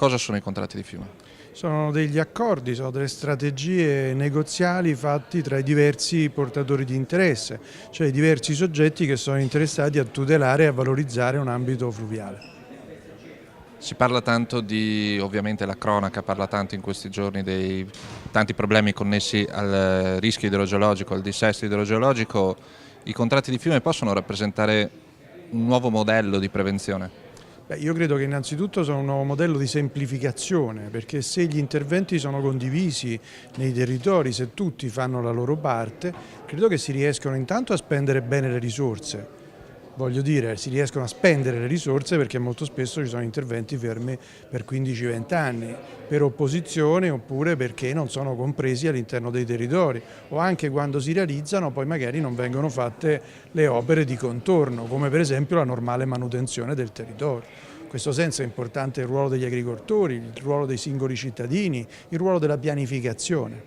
Cosa sono i contratti di fiume? Sono degli accordi, sono delle strategie negoziali fatti tra i diversi portatori di interesse, cioè i diversi soggetti che sono interessati a tutelare e a valorizzare un ambito fluviale. Si parla tanto ovviamente la cronaca parla tanto in questi giorni dei tanti problemi connessi al rischio idrogeologico, al dissesto idrogeologico. I contratti di fiume possono rappresentare un nuovo modello di prevenzione? Io credo che innanzitutto sono un nuovo modello di semplificazione, perché se gli interventi sono condivisi nei territori, se tutti fanno la loro parte, credo che si riescono intanto a spendere bene le risorse. Voglio dire, si riescono a spendere le risorse perché molto spesso ci sono interventi fermi per 15-20 anni, per opposizione oppure perché non sono compresi all'interno dei territori, o anche quando si realizzano poi magari non vengono fatte le opere di contorno, come per esempio la normale manutenzione del territorio. In questo senso è importante il ruolo degli agricoltori, il ruolo dei singoli cittadini, il ruolo della pianificazione.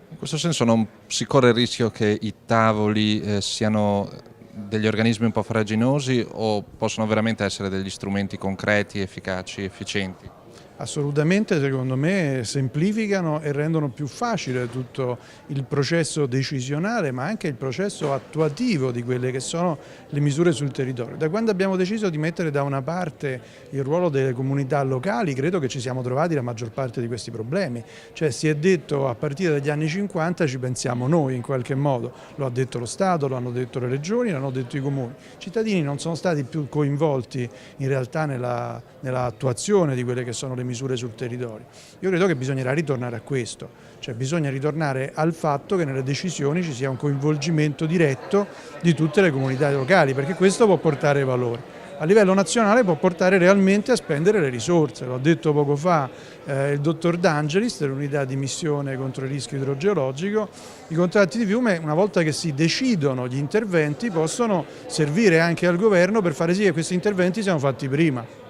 In questo senso non si corre il rischio che i tavoli siano degli organismi un po' farraginosi o possono veramente essere degli strumenti concreti, efficaci, efficienti? Assolutamente, secondo me semplificano e rendono più facile tutto il processo decisionale, ma anche il processo attuativo di quelle che sono le misure sul territorio. Da quando abbiamo deciso di mettere da una parte il ruolo delle comunità locali, credo che ci siamo trovati la maggior parte di questi problemi. Cioè si è detto a partire dagli anni 50 ci pensiamo noi in qualche modo, lo ha detto lo Stato, lo hanno detto le regioni, lo hanno detto i comuni. I cittadini non sono stati più coinvolti in realtà nell'attuazione di quelle che sono le misure sul territorio. Io credo che bisognerà ritornare a questo, cioè bisogna ritornare al fatto che nelle decisioni ci sia un coinvolgimento diretto di tutte le comunità locali, perché questo può portare valore. A livello nazionale può portare realmente a spendere le risorse, l'ha detto poco fa il dottor D'Angelis dell'unità di missione contro il rischio idrogeologico. I contratti di fiume, una volta che si decidono gli interventi, possono servire anche al governo per fare sì che questi interventi siano fatti prima.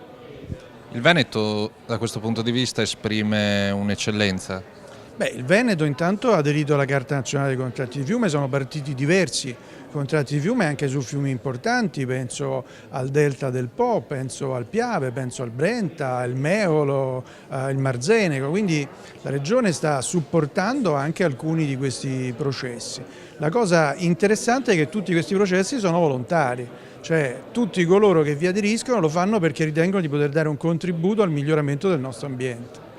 Il Veneto da questo punto di vista esprime un'eccellenza. Il Veneto intanto ha aderito alla Carta Nazionale dei Contratti di Fiume, sono partiti diversi contratti di fiume anche su fiumi importanti, penso al Delta del Po, penso al Piave, penso al Brenta, al Meolo, il Marzenego, quindi la Regione sta supportando anche alcuni di questi processi. La cosa interessante è che tutti questi processi sono volontari, cioè tutti coloro che vi aderiscono lo fanno perché ritengono di poter dare un contributo al miglioramento del nostro ambiente.